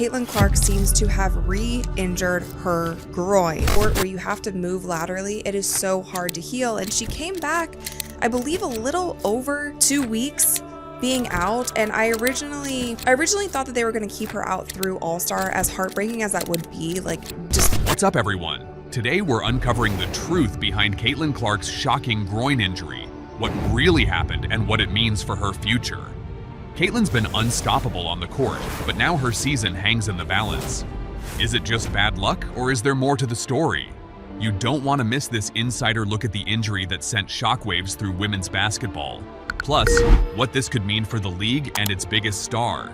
Caitlyn Clark seems to have re-injured her groin, where you have to move laterally. It is so hard to heal, and she came back, I believe, a little over 2 weeks being out, and I originally thought that they were going to keep her out through All-Star, as heartbreaking as that would be. What's up, everyone? Today we're uncovering the truth behind Caitlyn Clark's shocking groin injury, what really happened, and what it means for her future. Caitlyn's been unstoppable on the court, but now her season hangs in the balance. Is it just bad luck, or is there more to the story? You don't want to miss this insider look at the injury that sent shockwaves through women's basketball. Plus, what this could mean for the league and its biggest star.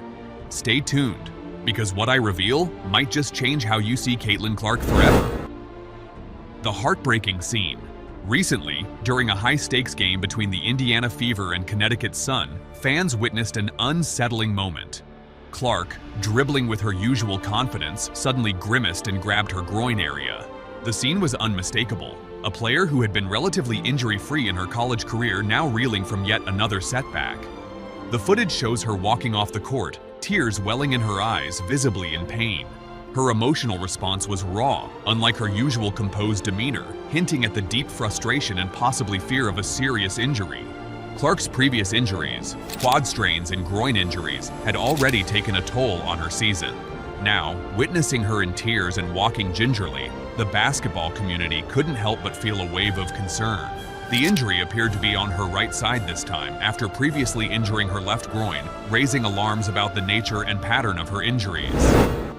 Stay tuned, because what I reveal might just change how you see Caitlyn Clark forever. The heartbreaking scene. Recently, during a high-stakes game between the Indiana Fever and Connecticut Sun, fans witnessed an unsettling moment. Clark, dribbling with her usual confidence, suddenly grimaced and grabbed her groin area. The scene was unmistakable. A player who had been relatively injury-free in her college career now reeling from yet another setback. The footage shows her walking off the court, tears welling in her eyes, visibly in pain. Her emotional response was raw, unlike her usual composed demeanor, hinting at the deep frustration and possibly fear of a serious injury. Clark's previous injuries, quad strains and groin injuries, had already taken a toll on her season. Now, witnessing her in tears and walking gingerly, the basketball community couldn't help but feel a wave of concern. The injury appeared to be on her right side this time, after previously injuring her left groin, raising alarms about the nature and pattern of her injuries.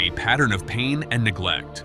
A pattern of pain and neglect.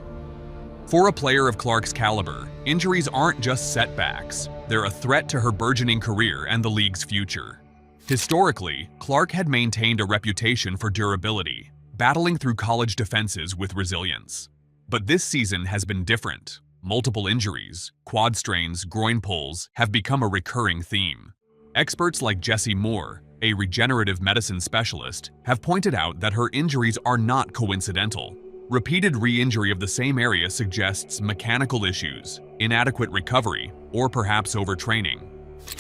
For a player of Clark's caliber, injuries aren't just setbacks. They're a threat to her burgeoning career and the league's future. Historically, Clark had maintained a reputation for durability, battling through college defenses with resilience. But this season has been different. Multiple injuries, quad strains, groin pulls have become a recurring theme. Experts like Jessie Moore, a regenerative medicine specialist, have pointed out that her injuries are not coincidental. Repeated re-injury of the same area suggests mechanical issues, inadequate recovery, or perhaps overtraining.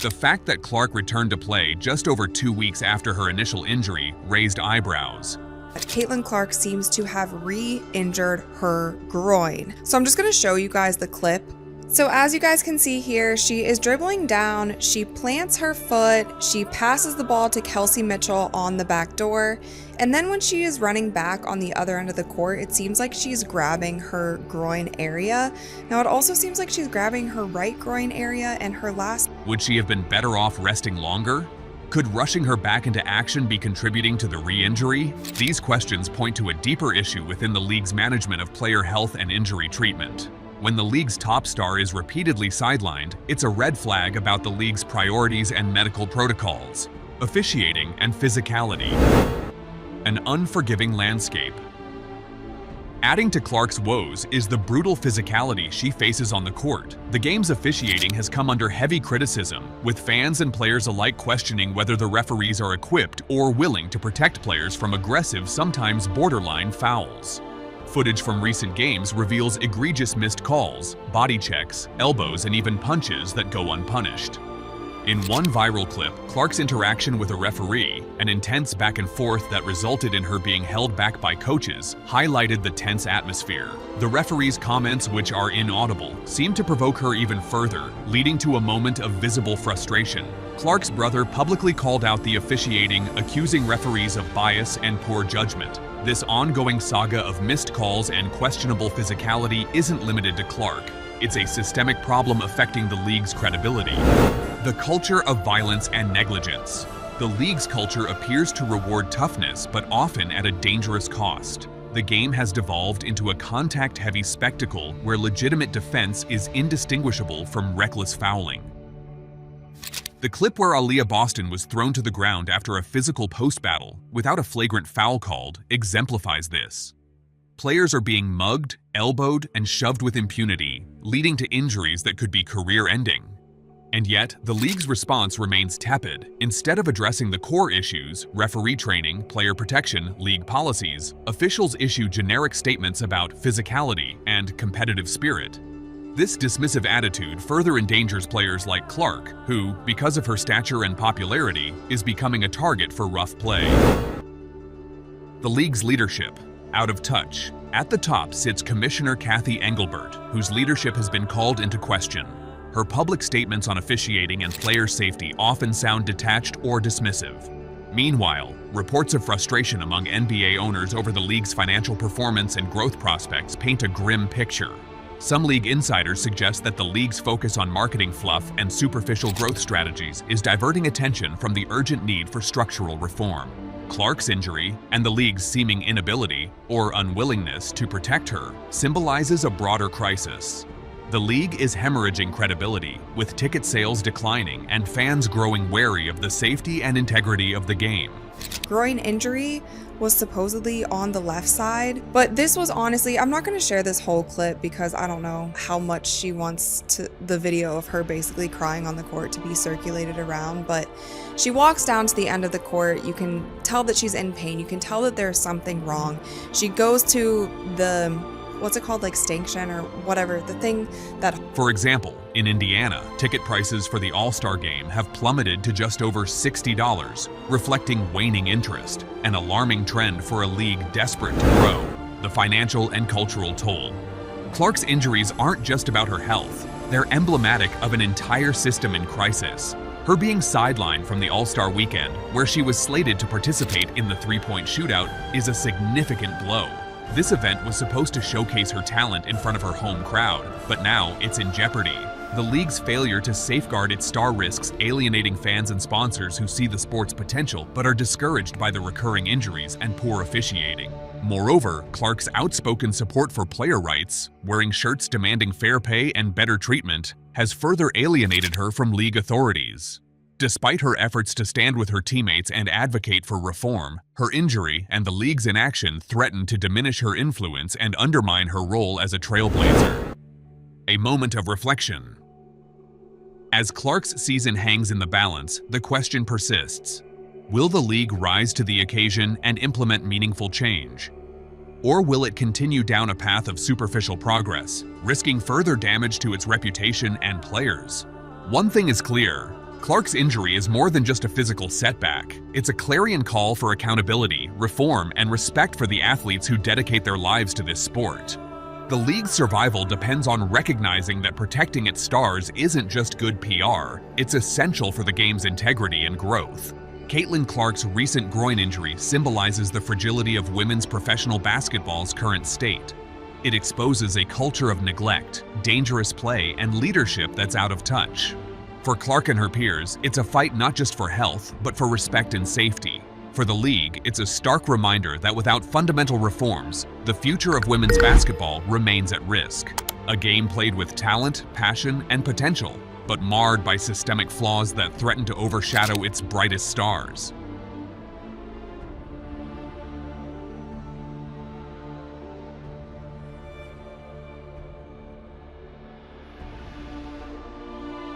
The fact that Clark returned to play just over 2 weeks after her initial injury raised eyebrows. Caitlyn Clark seems to have re-injured her groin. So I'm just going to show you guys the clip. So as you guys can see here, she is dribbling down, she plants her foot, she passes the ball to Kelsey Mitchell on the back door, and then when she is running back on the other end of the court, it seems like she's grabbing her groin area. Now it also seems like she's grabbing her right groin area and her last... Would she have been better off resting longer? Could rushing her back into action be contributing to the re-injury? These questions point to a deeper issue within the league's management of player health and injury treatment. When the league's top star is repeatedly sidelined, it's a red flag about the league's priorities and medical protocols, officiating and physicality. An unforgiving landscape. Adding to Clark's woes is the brutal physicality she faces on the court. The game's officiating has come under heavy criticism, with fans and players alike questioning whether the referees are equipped or willing to protect players from aggressive, sometimes borderline fouls. Footage from recent games reveals egregious missed calls, body checks, elbows, and even punches that go unpunished. In one viral clip, Clark's interaction with a referee, an intense back and forth that resulted in her being held back by coaches, highlighted the tense atmosphere. The referee's comments, which are inaudible, seemed to provoke her even further, leading to a moment of visible frustration. Clark's brother publicly called out the officiating, accusing referees of bias and poor judgment. This ongoing saga of missed calls and questionable physicality isn't limited to Clark. It's a systemic problem affecting the league's credibility. The culture of violence and negligence. The league's culture appears to reward toughness, but often at a dangerous cost. The game has devolved into a contact-heavy spectacle where legitimate defense is indistinguishable from reckless fouling. The clip where Aaliyah Boston was thrown to the ground after a physical post-battle, without a flagrant foul called, exemplifies this. Players are being mugged, elbowed, and shoved with impunity, leading to injuries that could be career-ending. And yet, the league's response remains tepid. Instead of addressing the core issues, referee training, player protection, league policies, officials issue generic statements about physicality and competitive spirit. This dismissive attitude further endangers players like Clark, who, because of her stature and popularity, is becoming a target for rough play. The league's leadership. out of touch. At the top sits Commissioner Kathy Engelbert, whose leadership has been called into question. Her public statements on officiating and player safety often sound detached or dismissive. Meanwhile, reports of frustration among NBA owners over the league's financial performance and growth prospects paint a grim picture. Some league insiders suggest that the league's focus on marketing fluff and superficial growth strategies is diverting attention from the urgent need for structural reform. Clark's injury and the league's seeming inability or unwillingness to protect her symbolizes a broader crisis. The league is hemorrhaging credibility, with ticket sales declining and fans growing wary of the safety and integrity of the game. Groin injury was supposedly on the left side, but this was honestly, I'm not going to share this whole clip because I don't know how much she wants the video of her basically crying on the court to be circulated around, but she walks down to the end of the court. You can tell that she's in pain. You can tell that there's something wrong. She goes to the, what's it called, like stanchion or whatever, the thing that... For example, in Indiana, ticket prices for the All-Star Game have plummeted to just over $60, reflecting waning interest, an alarming trend for a league desperate to grow. The financial and cultural toll. Clark's injuries aren't just about her health. They're emblematic of an entire system in crisis. Her being sidelined from the All-Star Weekend, where she was slated to participate in the three-point shootout, is a significant blow. This event was supposed to showcase her talent in front of her home crowd, but now it's in jeopardy. The league's failure to safeguard its star risks alienating fans and sponsors who see the sport's potential but are discouraged by the recurring injuries and poor officiating. Moreover, Clark's outspoken support for player rights, wearing shirts demanding fair pay and better treatment, has further alienated her from league authorities. Despite her efforts to stand with her teammates and advocate for reform, her injury and the league's inaction threaten to diminish her influence and undermine her role as a trailblazer. A moment of reflection. As Clark's season hangs in the balance, the question persists. Will the league rise to the occasion and implement meaningful change? Or will it continue down a path of superficial progress, risking further damage to its reputation and players? One thing is clear. Clark's injury is more than just a physical setback. It's a clarion call for accountability, reform, and respect for the athletes who dedicate their lives to this sport. The league's survival depends on recognizing that protecting its stars isn't just good PR, it's essential for the game's integrity and growth. Caitlyn Clark's recent groin injury symbolizes the fragility of women's professional basketball's current state. It exposes a culture of neglect, dangerous play, and leadership that's out of touch. For Clark and her peers, it's a fight not just for health, but for respect and safety. For the league, it's a stark reminder that without fundamental reforms, the future of women's basketball remains at risk. A game played with talent, passion, and potential, but marred by systemic flaws that threaten to overshadow its brightest stars.